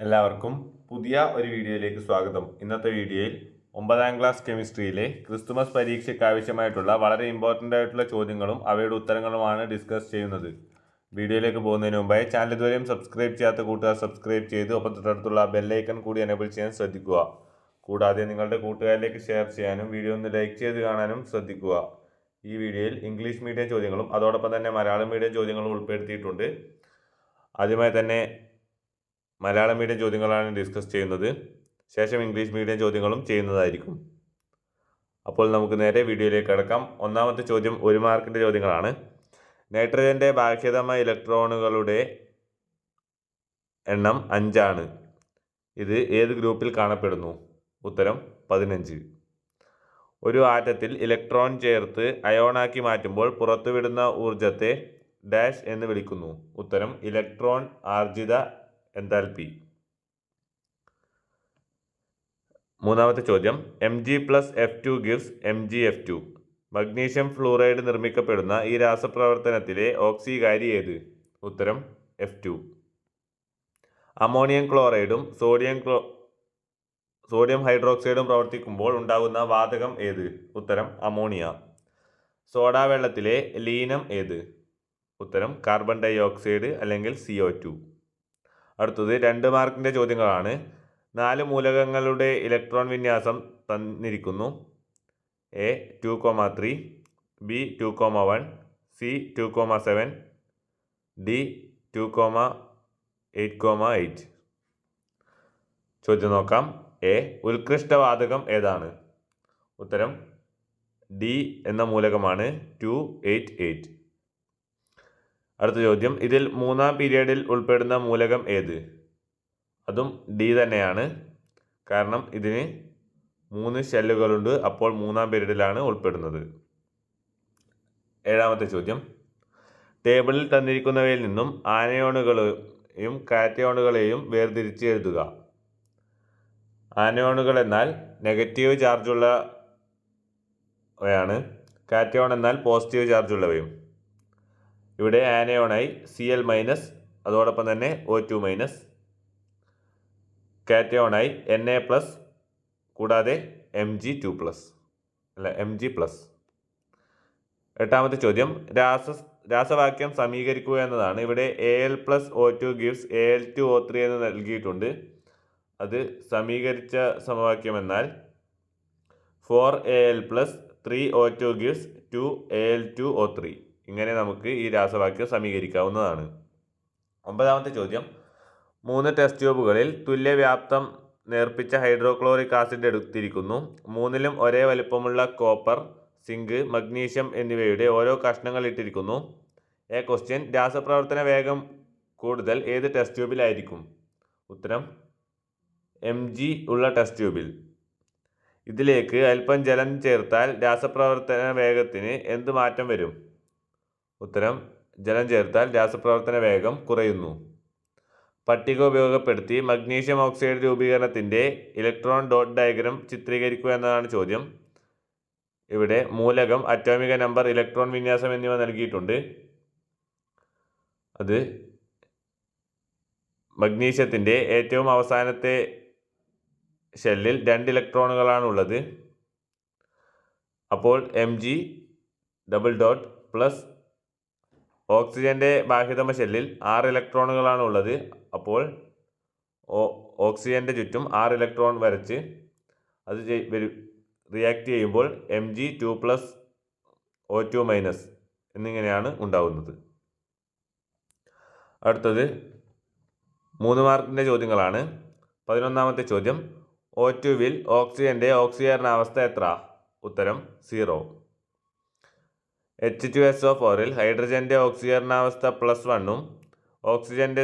എല്ലാവർക്കും പുതിയ ഒരു വീഡിയോയിലേക്ക് സ്വാഗതം. ഇന്നത്തെ വീഡിയോയിൽ 9ാം ക്ലാസ് കെമിസ്ട്രിയിലെ ക്രിസ്തുമസ് പരീക്ഷയ്ക്ക് ആവശ്യമായിട്ടുള്ള വളരെ ഇമ്പോർട്ടൻ്റ് ആയിട്ടുള്ള ചോദ്യങ്ങളും അവയുടെ ഉത്തരങ്ങളുമാണ് ഡിസ്കസ് ചെയ്യുന്നത്. വീഡിയോയിലേക്ക് പോകുന്നതിന് മുമ്പായി ചാനൽ ഇതുവരെയും സബ്സ്ക്രൈബ് ചെയ്യാത്ത കൂട്ടുകാർ സബ്സ്ക്രൈബ് ചെയ്ത് ഒപ്പം തൊട്ടടുത്തുള്ള ബെല്ലൈക്കൺ കൂടി എനേബിൾ ചെയ്യാൻ ശ്രദ്ധിക്കുക. കൂടാതെ നിങ്ങളുടെ കൂട്ടുകാരിലേക്ക് ഷെയർ ചെയ്യാനും വീഡിയോ ഒന്ന് ലൈക്ക് ചെയ്ത് കാണാനും ശ്രദ്ധിക്കുക. ഈ വീഡിയോയിൽ ഇംഗ്ലീഷ് മീഡിയം ചോദ്യങ്ങളും അതോടൊപ്പം തന്നെ മലയാളം മീഡിയം ചോദ്യങ്ങളും ഉൾപ്പെടുത്തിയിട്ടുണ്ട്. ആദ്യമായി തന്നെ മലയാളം മീഡിയം ചോദ്യങ്ങളാണ് ഡിസ്കസ് ചെയ്യുന്നത്. ശേഷം ഇംഗ്ലീഷ് മീഡിയം ചോദ്യങ്ങളും ചെയ്യുന്നതായിരിക്കും. അപ്പോൾ നമുക്ക് നേരെ വീഡിയോയിലേക്ക് കടക്കാം. ഒന്നാമത്തെ ചോദ്യം 1 മാർക്കിൻ്റെ ചോദ്യങ്ങളാണ്. നൈട്രജൻ്റെ ബാഹ്യതമ ഇലക്ട്രോണുകളുടെ എണ്ണം 5 ആണ്. ഇത് ഏത് ഗ്രൂപ്പിൽ കാണപ്പെടുന്നു? ഉത്തരം 15. ഒരു ആറ്റത്തിൽ ഇലക്ട്രോൺ ചേർത്ത് അയോണാക്കി മാറ്റുമ്പോൾ പുറത്തുവിടുന്ന ഊർജത്തെ ഡാഷ് എന്ന് വിളിക്കുന്നു. ഉത്തരം ഇലക്ട്രോൺ ആർജിത എൻതാൽപ്പി. മൂന്നാമത്തെ ചോദ്യം Mg+F2 gives MgF2. Magnesium fluoride നിർമ്മിക്കപ്പെടുന്ന ഈ രാസപ്രവർത്തനത്തിലെ ഓക്സികാരി ഏത്? ഉത്തരം F2. അമോണിയം ക്ലോറൈഡും സോഡിയം ഹൈഡ്രോക്സൈഡും പ്രവർത്തിക്കുമ്പോൾ ഉണ്ടാകുന്ന വാതകം ഏത്? ഉത്തരം അമോണിയ. സോഡാ വെള്ളത്തിലെ ലീനം ഏത്? ഉത്തരം കാർബൺ ഡൈ ഓക്സൈഡ് അല്ലെങ്കിൽ CO2. അടുത്തത് 2 മാർക്കിൻ്റെ ചോദ്യങ്ങളാണ്. 4 മൂലകങ്ങളുടെ ഇലക്ട്രോൺ വിന്യാസം തന്നിരിക്കുന്നു. A 2,3, B 2,1, C 2,7, D 2,8,8. ചോദ്യം നോക്കാം. A ഉത്കൃഷ്ടവാതകം ഏതാണ്? ഉത്തരം D എന്ന മൂലകമാണ് 288. അടുത്ത ചോദ്യം ഇതിൽ 3ാം പീരിയഡിൽ ഉൾപ്പെടുന്ന മൂലകം ഏത്? അതും D തന്നെയാണ്. കാരണം ഇതിന് 3 ഷെല്ലുകളുണ്ട്. അപ്പോൾ 3ാം പീരിയഡിലാണ് ഉൾപ്പെടുന്നത്. 7ാമത്തെ ചോദ്യം ടേബിളിൽ തന്നിരിക്കുന്നവയിൽ നിന്നും ആനയോണുകളെയും കാറ്റയോണുകളെയും വേർതിരിച്ച് എഴുതുക. ആനയോണുകൾ എന്നാൽ നെഗറ്റീവ് ചാർജുള്ളവയാണ്. കാറ്റയോൺ എന്നാൽ പോസിറ്റീവ് ചാർജുള്ളവയും. ഇവിടെ ആനയോണായി Cl- അതോടൊപ്പം തന്നെ O2-, കാറ്റയോണായി Na+, കൂടാതെ Mg2+, Mg+. 8ാമത്തെ ചോദ്യം രാസവാക്യം സമീകരിക്കുക എന്നതാണ്. ഇവിടെ Al+O2 gives Al2O3 എന്ന് നൽകിയിട്ടുണ്ട്. അത് സമീകരിച്ച സമവാക്യം എന്നാൽ 4Al + 3O2 gives 2Al2O3. ഇങ്ങനെ നമുക്ക് ഈ രാസവാക്യം സമീകരിക്കാവുന്നതാണ്. 9ാമത്തെ ചോദ്യം 3 ടെസ്റ്റ് ട്യൂബുകളിൽ തുല്യവ്യാപ്തം നേർപ്പിച്ച ഹൈഡ്രോക്ലോറിക് ആസിഡ് എടുത്തിരിക്കുന്നു. 3ലും ഒരേ വലിപ്പമുള്ള കോപ്പർ, സിങ്ക്, മഗ്നീഷ്യം എന്നിവയുടെ ഓരോ കഷ്ണങ്ങൾ ഇട്ടിരിക്കുന്നു. എ ക്വസ്റ്റ്യൻ രാസപ്രവർത്തന വേഗം കൂടുതൽ ഏത് ടെസ്റ്റ് ട്യൂബിലായിരിക്കും? ഉത്തരം Mg ഉള്ള ടെസ്റ്റ് ട്യൂബിൽ. ഇതിലേക്ക് അല്പം ജലം ചേർത്താൽ രാസപ്രവർത്തന വേഗത്തിന് എന്ത് മാറ്റം വരും? ഉത്തരം ജലം ചേർത്താൽ രാസപ്രവർത്തന വേഗം കുറയുന്നു. പട്ടിക ഉപയോഗപ്പെടുത്തി മഗ്നീഷ്യം ഓക്സൈഡ് രൂപീകരണത്തിൻ്റെ ഇലക്ട്രോൺ ഡോട്ട് ഡയഗ്രം ചിത്രീകരിക്കുക എന്നതാണ് ചോദ്യം. ഇവിടെ മൂലകം, അറ്റോമിക നമ്പർ, ഇലക്ട്രോൺ വിന്യാസം എന്നിവ നൽകിയിട്ടുണ്ട്. അത് മഗ്നീഷ്യത്തിൻ്റെ ഏറ്റവും അവസാനത്തെ ഷെല്ലിൽ 2 ഇലക്ട്രോണുകളാണുള്ളത്. അപ്പോൾ Mg +. ഓക്സിജൻ്റെ ബാഹ്യതമ ഷെല്ലിൽ 6 ഇലക്ട്രോണുകളാണ് ഉള്ളത്. അപ്പോൾ ഓക്സിജൻ്റെ ചുറ്റും 6 ഇലക്ട്രോൺ വരച്ച് അത് റിയാക്ട് ചെയ്യുമ്പോൾ Mg2+, O2- എന്നിങ്ങനെയാണ് ഉണ്ടാവുന്നത്. അടുത്തത് 3 മാർക്കിൻ്റെ ചോദ്യങ്ങളാണ്. 11ാമത്തെ ചോദ്യം O2-വിൽ ഓക്സിജൻ്റെ ഓക്സീകരണാവസ്ഥ എത്ര? ഉത്തരം 0. H2SO4-ൽ ഹൈഡ്രജൻ്റെ ഓക്സീകരണാവസ്ഥ +1-ഉം ഓക്സിജൻ്റെ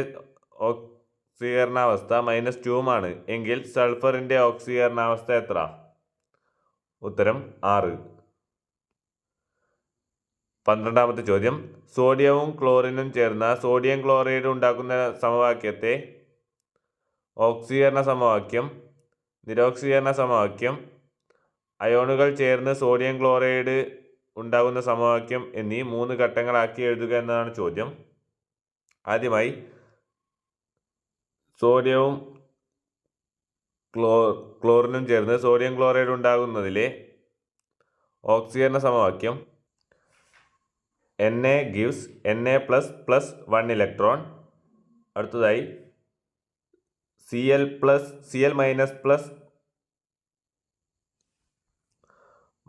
ഓക്സീകരണാവസ്ഥ -2-ഉമാണ്. എങ്കിൽ സൾഫറിൻ്റെ ഓക്സീകരണാവസ്ഥ എത്ര? ഉത്തരം 6. 12ാമത്തെ ചോദ്യം സോഡിയവും ക്ലോറിനും ചേർന്ന സോഡിയം ക്ലോറൈഡ് ഉണ്ടാക്കുന്ന സമവാക്യത്തെ ഓക്സീകരണ സമവാക്യം, നിരോക്സീകരണ സമവാക്യം, അയോണുകൾ ചേർന്ന് സോഡിയം ക്ലോറൈഡ് ഉണ്ടാകുന്ന സമവാക്യം എന്നീ 3 ഘട്ടങ്ങളാക്കി എഴുതുക എന്നതാണ് ചോദ്യം. ആദ്യമായി സോഡിയവും ക്ലോറിനും ചേർന്ന് സോഡിയം ക്ലോറൈഡ് ഉണ്ടാകുന്നതിലെ ഓക്സീകരണ സമവാക്യം Na gives Na plus 1 electron. അടുത്തതായി Cl minus plus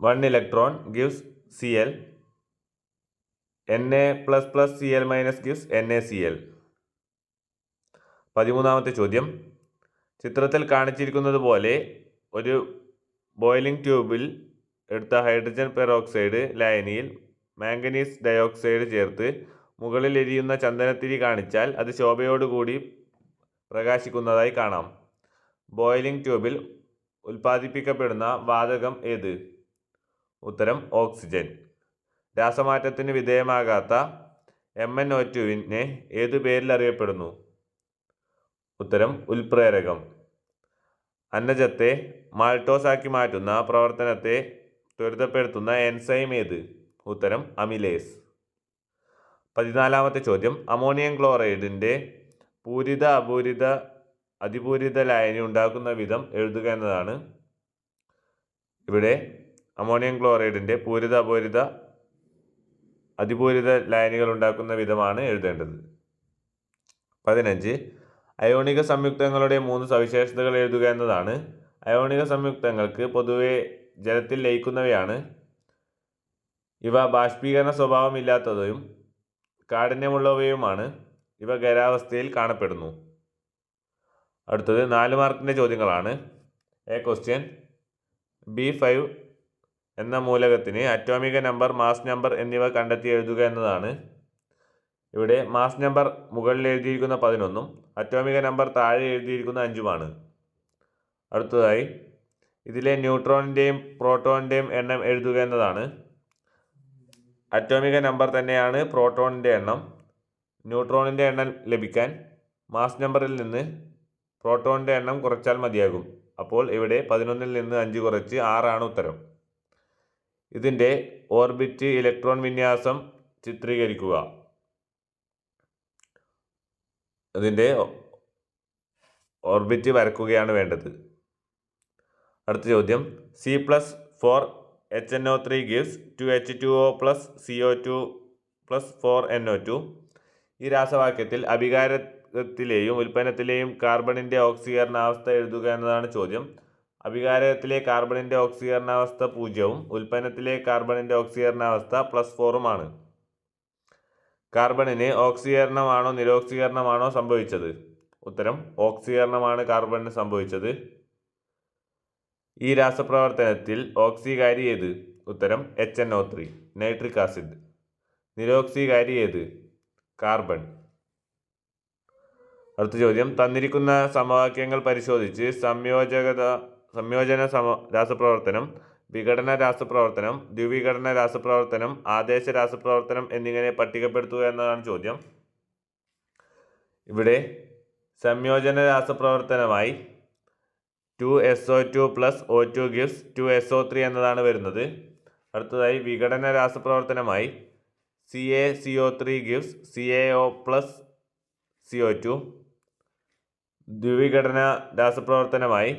1 electron gives Cl. Na plus Cl minus gives NaCl. 13ാമത്തെ ചോദ്യം, ചിത്രത്തിൽ കാണിച്ചിരിക്കുന്നത് പോലെ ഒരു ബോയിലിംഗ് ട്യൂബിൽ എടുത്ത ഹൈഡ്രജൻ പെറോക്സൈഡ് ലായനിയിൽ മാംഗനീസ് ഡയോക്സൈഡ് ചേർത്ത് മുകളിൽ എരിയുന്ന ചന്ദനത്തിരി കാണിച്ചാൽ അത് ശോഭയോടുകൂടി പ്രകാശിക്കുന്നതായി കാണാം. ബോയിലിംഗ് ട്യൂബിൽ ഉൽപ്പാദിപ്പിക്കപ്പെടുന്ന വാതകം ഏത്? ഉത്തരം ഓക്സിജൻ. രാസമാറ്റത്തിന് വിധേയമാകാത്ത MnO2 ഏതു പേരിൽ അറിയപ്പെടുന്നു? ഉത്തരം ഉൽപ്രേരകം. അന്നജത്തെ മാൾട്ടോസ് ആക്കി മാറ്റുന്ന പ്രവർത്തനത്തെ ത്വരിതപ്പെടുത്തുന്ന എൻസൈം ഏത്? ഉത്തരം അമിലേസ്. 14ാമത്തെ ചോദ്യം, അമോണിയം ക്ലോറൈഡിൻ്റെ പൂരിത അപൂരിത അതിപൂരിത ലായനി ഉണ്ടാക്കുന്ന വിധം എഴുതുക എന്നതാണ്. ഇവിടെ അമോണിയം ക്ലോറൈഡിൻ്റെ പൂരിത അപൂരിത അതിപൂരിത ലായനികൾ ഉണ്ടാക്കുന്ന വിധമാണ് എഴുതേണ്ടത്. 15 അയോണിക സംയുക്തങ്ങളുടെ 3 സവിശേഷതകൾ എഴുതുക എന്നതാണ്. അയോണിക സംയുക്തങ്ങൾക്ക് പൊതുവെ ജലത്തിൽ ലയിക്കുന്നവയാണ്. ഇവ ബാഷ്പീകരണ സ്വഭാവമില്ലാത്തതും കാഠിന്യമുള്ളവയുമാണ്. ഇവ ഖരാവസ്ഥയിൽ കാണപ്പെടുന്നു. അടുത്തത് 4 മാർക്കിൻ്റെ ചോദ്യങ്ങളാണ്. എ ക്വസ്റ്റ്യൻ, B5 എന്ന മൂലകത്തിന് അറ്റോമിക നമ്പർ, മാസ് നമ്പർ എന്നിവ കണ്ടെത്തി എഴുതുക എന്നതാണ്. ഇവിടെ മാസ് നമ്പർ മുകളിൽ എഴുതിയിരിക്കുന്ന 11ഉം അറ്റോമിക നമ്പർ താഴെ എഴുതിയിരിക്കുന്ന 5ഉമാണ്. അടുത്തതായി ഇതിലെ ന്യൂട്രോണിൻ്റെയും പ്രോട്ടോണിൻ്റെയും എണ്ണം എഴുതുക എന്നതാണ്. അറ്റോമിക നമ്പർ തന്നെയാണ് പ്രോട്ടോണിൻ്റെ എണ്ണം. ന്യൂട്രോണിൻ്റെ എണ്ണം ലഭിക്കാൻ മാസ് നമ്പറിൽ നിന്ന് പ്രോട്ടോണിൻ്റെ എണ്ണം കുറച്ചാൽ മതിയാകും. അപ്പോൾ ഇവിടെ 11ൽ നിന്ന് 5 കുറച്ച് 6 ആണ് ഉത്തരം. ഇതിൻ്റെ ഓർബിറ്റ് ഇലക്ട്രോൺ വിന്യാസം ചിത്രീകരിക്കുക. അതിൻ്റെ ഓർബിറ്റ് വരക്കുകയാണ് വേണ്ടത്. അടുത്ത ചോദ്യം, C+4HNO3 gives 2H2O plus CO2 plus 4NO2. ഈ രാസവാക്യത്തിൽ അഭികാരത്തിലെയും ഉൽപ്പന്നത്തിലെയും കാർബണിൻ്റെ ഓക്സീകരണാവസ്ഥ എഴുതുക എന്നതാണ് ചോദ്യം. അഭികാരത്തിലെ കാർബണിൻ്റെ ഓക്സീകരണാവസ്ഥ 0ഉം ഉൽപ്പന്നത്തിലെ കാർബണിൻ്റെ ഓക്സീകരണാവസ്ഥ +4ഉമാണ്. കാർബണിന് ഓക്സീകരണമാണോ നിരോക്സീകരണമാണോ സംഭവിച്ചത്? ഉത്തരം ഓക്സീകരണമാണ് കാർബണിന് സംഭവിച്ചത്. ഈ രാസപ്രവർത്തനത്തിൽ ഓക്സീകാരി ഏത്? ഉത്തരം HNO3 നൈട്രിക് ആസിഡ്. നിരോക്സീകാരി ഏത്? കാർബൺ. അടുത്ത ചോദ്യം, തന്നിരിക്കുന്ന സമവാക്യങ്ങൾ പരിശോധിച്ച് സംയോജന രാസപ്രവർത്തനം, വിഘടന രാസപ്രവർത്തനം, ദ്വിവിഘടന രാസപ്രവർത്തനം, ആദേശ രാസപ്രവർത്തനം എന്നിങ്ങനെ പട്ടികപ്പെടുത്തുക എന്നതാണ് ചോദ്യം. ഇവിടെ സംയോജന രാസപ്രവർത്തനമായി 2SO2 plus O2 gives 2SO3 എന്നതാണ് വരുന്നത്. അടുത്തതായി വിഘടന രാസപ്രവർത്തനമായി CaCO3 gives CaO plus CO2. ദ്വിവിഘടന രാസപ്രവർത്തനമായി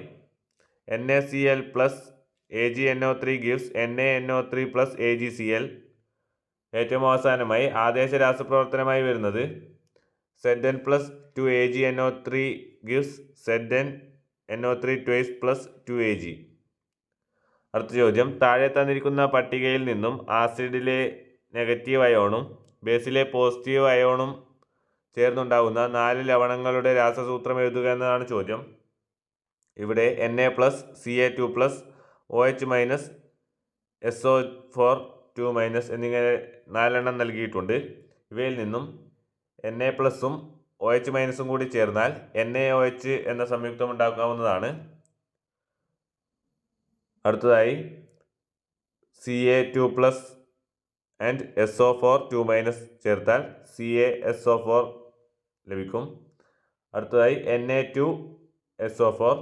NaCl plus AgNO3 gives NaNO3 plus AgCl. ഏറ്റവും അവസാനമായി ആദേശ രാസപ്രവർത്തനമായി വരുന്നത് Zn plus 2AgNO3 gives ZnNO3 twice plus 2Ag. അടുത്ത ചോദ്യം, താഴെ തന്നിരിക്കുന്ന പട്ടികയിൽ നിന്നും ആസിഡിലെ നെഗറ്റീവ് അയോണും ബേസിലെ പോസിറ്റീവ് അയോണും ചേർന്നുണ്ടാകുന്ന 4 ലവണങ്ങളുടെ രാസസൂത്രം എഴുതുക എന്നതാണ് ചോദ്യം. ഇവിടെ Na plus Ca2 plus OH minus SO4 2 minus എന്നിങ്ങനെ 4 എണ്ണം നൽകിയിട്ടുണ്ട്. ഇവയിൽ നിന്നും Na പ്ലസും OH മൈനസും കൂടി ചേർന്നാൽ NaOH എന്ന സംയുക്തം ഉണ്ടാക്കാവുന്നതാണ്. അടുത്തതായി Ca2 plus and SO4 2 minus ചേർത്താൽ CaSO4 ലഭിക്കും. അടുത്തതായി Na2SO4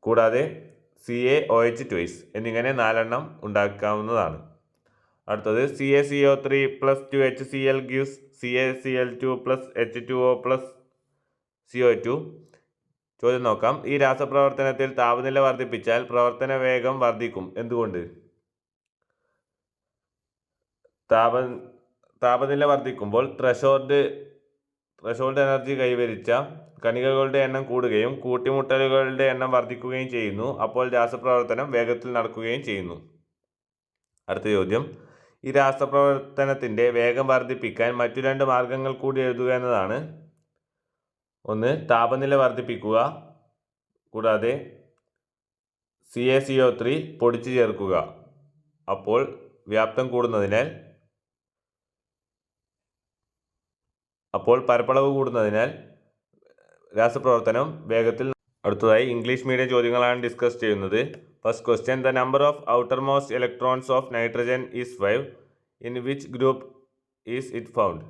കൂടാതെ CaOH ട്വൈസ് എന്നിങ്ങനെ 4 എണ്ണം ഉണ്ടാക്കാവുന്നതാണ്. അടുത്തത് CaCO3 plus 2HCl gives CaCl2 plus H2O plus CO2. ചോദ്യം നോക്കാം. ഈ രാസപ്രവർത്തനത്തിൽ താപനില വർദ്ധിപ്പിച്ചാൽ പ്രവർത്തന വേഗം വർദ്ധിക്കും. എന്തുകൊണ്ട്? താപനില വർദ്ധിക്കുമ്പോൾ ത്രഷോൾഡ് എനർജി കൈവരിച്ച കണികകളുടെ എണ്ണം കൂടുകയും കൂട്ടിമുട്ടലുകളുടെ എണ്ണം വർദ്ധിക്കുകയും ചെയ്യുന്നു. അപ്പോൾ രാസപ്രവർത്തനം വേഗത്തിൽ നടക്കുകയും ചെയ്യുന്നു. അടുത്ത ചോദ്യം. ഈ രാസപ്രവർത്തനത്തിൻ്റെ വേഗം വർദ്ധിപ്പിക്കാൻ മറ്റു 2 മാർഗങ്ങൾ കൂടി എഴുതുക എന്നതാണ്. ഒന്ന്, താപനില വർദ്ധിപ്പിക്കുക, കൂടാതെ CaCO3 പൊടിച്ചു ചേർക്കുക. അപ്പോൾ വ്യാപ്തം കൂടുന്നതിനാൽ പരപ്പളവ് കൂടുന്നതിനാൽ രാസപ്രവർത്തനം വേഗത്തിൽ. അടുത്തതായി ഇംഗ്ലീഷ് മീഡിയം ചോദ്യങ്ങളാണ് ഡിസ്കസ് ചെയ്യുന്നത്. First question. The number of outermost electrons of nitrogen is 5. In which group is it found?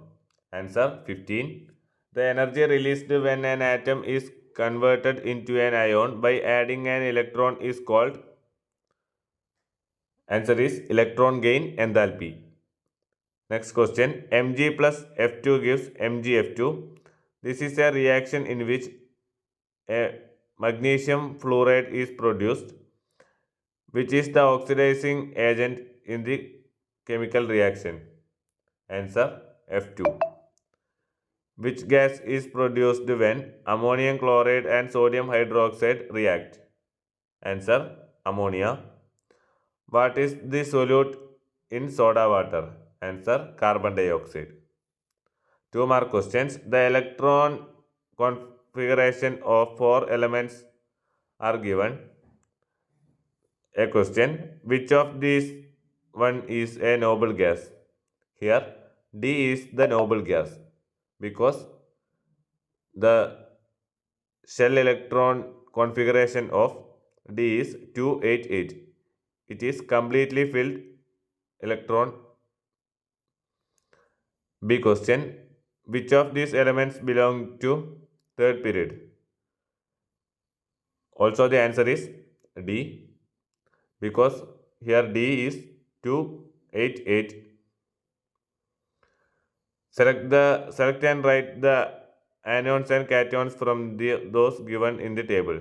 Answer 15. The energy released when an atom is converted into an ion by adding an electron is called. Answer is electron gain enthalpy. Next question. Mg plus F2 gives MgF2. This is a reaction in which a magnesium fluoride is produced. Which is the oxidizing agent in the chemical reaction? Answer F2. Which gas is produced when ammonium chloride and sodium hydroxide react? Answer ammonia. What is the solute in soda water? Answer carbon dioxide. 2 mark questions. The electron configuration of 4 elements are given. A question. Which of these one is a noble gas? Here D is the noble gas, because the shell electron configuration of D is 288. It is completely filled electron. B question. Which of these elements belong to third period? Also the answer is D, because here D is 288. Select and write the anions and cations from those given in the table.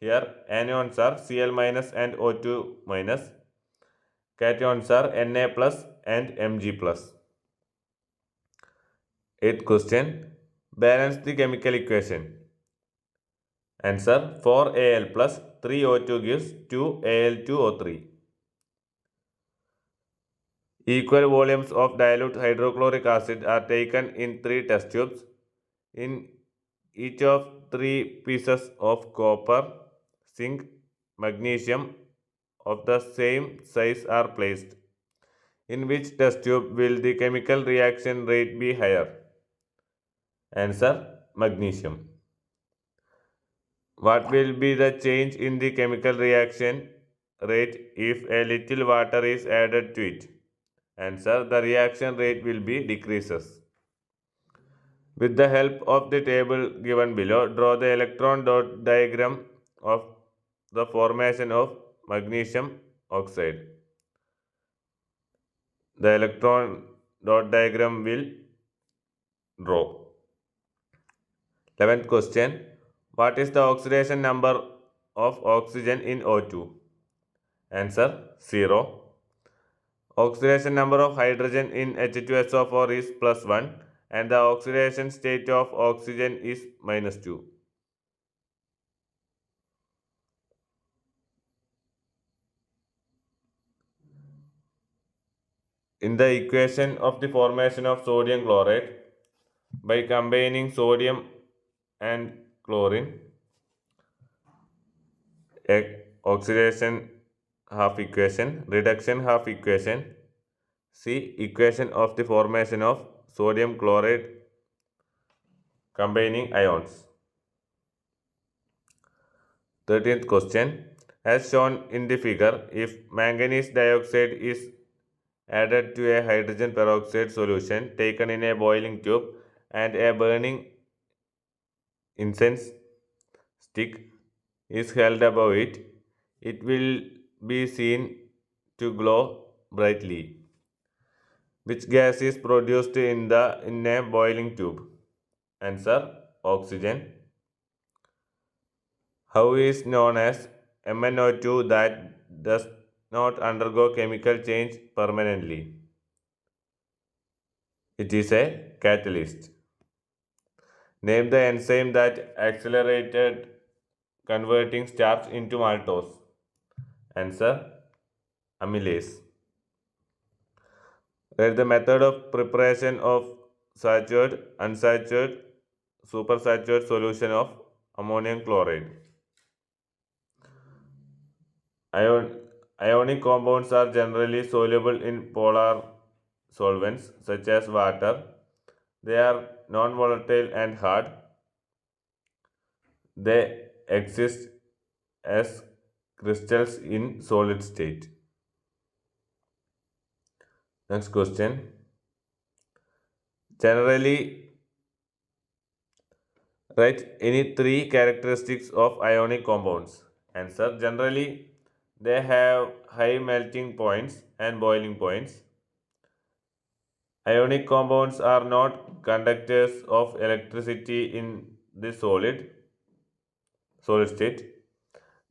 Here anions are Cl minus and O2 minus. Cations are Na plus and Mg plus. 8th question. Balance the chemical equation. Answer 4Al plus 3O2 gives 2Al2O3. Equal volumes of dilute hydrochloric acid are taken in 3 test tubes. In each of 3 pieces of copper, zinc, magnesium of the same size are placed. In which test tube will the chemical reaction rate be higher? Answer magnesium. What will be the change in the chemical reaction rate if a little water is added to it? Answer, the reaction rate will be decreases. With the help of the table given below, draw the electron dot diagram of the formation of magnesium oxide. The electron dot diagram will draw. 11th question. What is the oxidation number of oxygen in O2? Answer 0. Oxidation number of hydrogen in H2SO4 is +1 and the oxidation state of oxygen is -2. In the equation of the formation of sodium chloride, by combining sodium and chlorine, oxidation half equation, reduction half equation. See equation of the formation of sodium chloride combining ions. 13th question. As shown in the figure, if manganese dioxide is added to a hydrogen peroxide solution taken in a boiling tube and a burning incense stick is held above it, it will be seen to glow brightly. Which gas is produced in a boiling tube? Answer, oxygen. How is known as MnO2 that does not undergo chemical change permanently? It is a catalyst. Name the enzyme that accelerated converting starch into maltose. Answer: amylase. Write the method of preparation of saturated, unsaturated, supersaturated solution of ammonium chloride. Ionic compounds are generally soluble in polar solvents such as water. They are non-volatile and hard. They exist as crystals in solid state. Next question. Generally, write any three characteristics of ionic compounds. Answer: generally, they have high melting points and boiling points. Ionic compounds are not conductors of electricity in the solid state.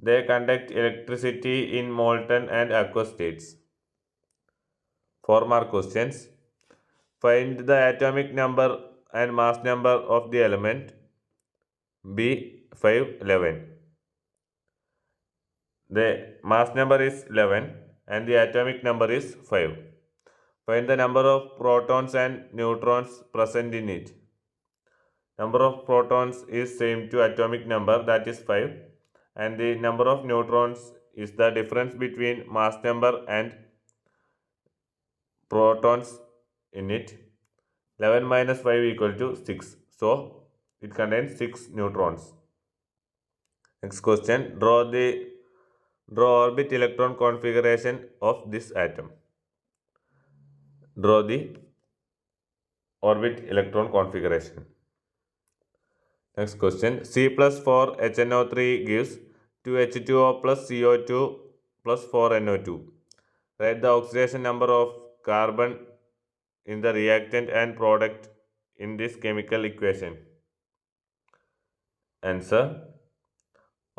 They conduct electricity in molten and aqueous states. 4 mark questions. Find the atomic number and mass number of the element B511. The mass number is 11 and the atomic number is 5. Find the number of protons and neutrons present in it. Number of protons is same to atomic number, that is 5, and the number of neutrons is the difference between mass number and protons in it. 11 minus 5 equal to 6. So it contains 6 neutrons. Next question. Draw orbit electron configuration of this atom. Draw the orbit electron configuration. Next question. C plus 4 HNO3 gives 2H2O plus CO2 plus 4NO2. Write the oxidation number of carbon in the reactant and product in this chemical equation. Answer: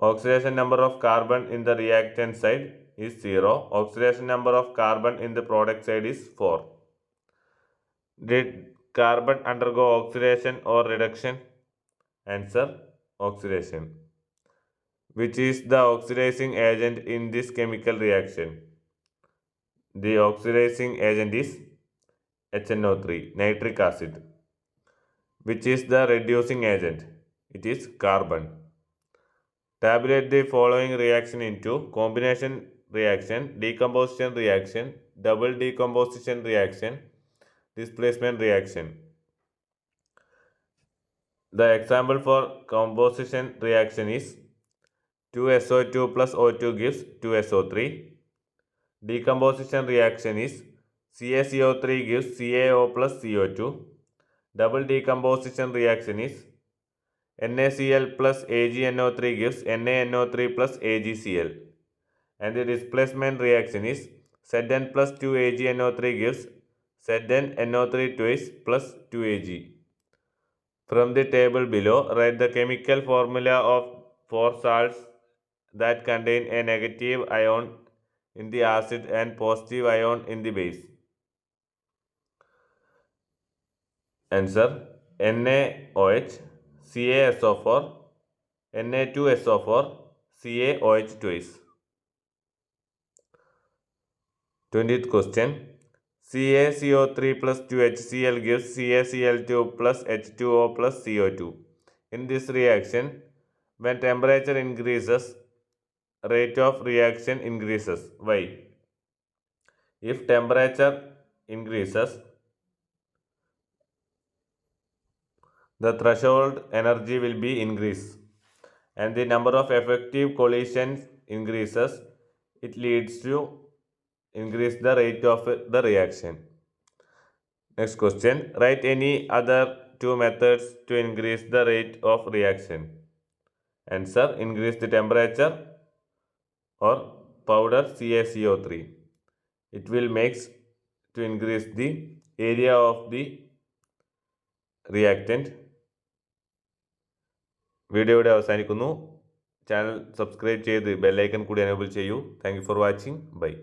oxidation number of carbon in the reactant side is 0. Oxidation number of carbon in the product side is 4. Did carbon undergo oxidation or reduction? Answer: oxidation. Which is the oxidizing agent in this chemical reaction? The oxidizing agent is HNO3, nitric acid. Which is the reducing agent? It is carbon. Tabulate the following reaction into combination reaction, decomposition reaction, double decomposition reaction, displacement reaction. The example for composition reaction is 2SO2 plus O2 gives 2SO3. Decomposition reaction is CaCO3 gives CaO plus CO2. Double decomposition reaction is NaCl plus AgNO3 gives NaNO3 plus AgCl. And the displacement reaction is Zn plus 2AgNO3 gives ZnNO3 twice plus 2Ag. From the table below, write the chemical formula for salts that contain a negative ion in the acid and positive ion in the base. Answer: NaOH, CaSO4, Na2SO4, CaOH twice. 20th question. CaCO3 plus 2HCl gives CaCl2 plus H2O plus CO2. In this reaction, when temperature increases, rate of reaction increases. Why? If temperature increases, the threshold energy will be increased and the number of effective collisions increases. It leads to increase the rate of the reaction. Next question. Write any other two methods to increase the rate of reaction. Answer: increase the temperature or powder CaCO3. It will make to increase the area of the reactant. Video ഇവിടെ അവസാനിക്കുന്നു. Channel subscribe ചെയ്ത് bell icon കൂടി enable ചെയ്യൂ. Thank you for watching. By.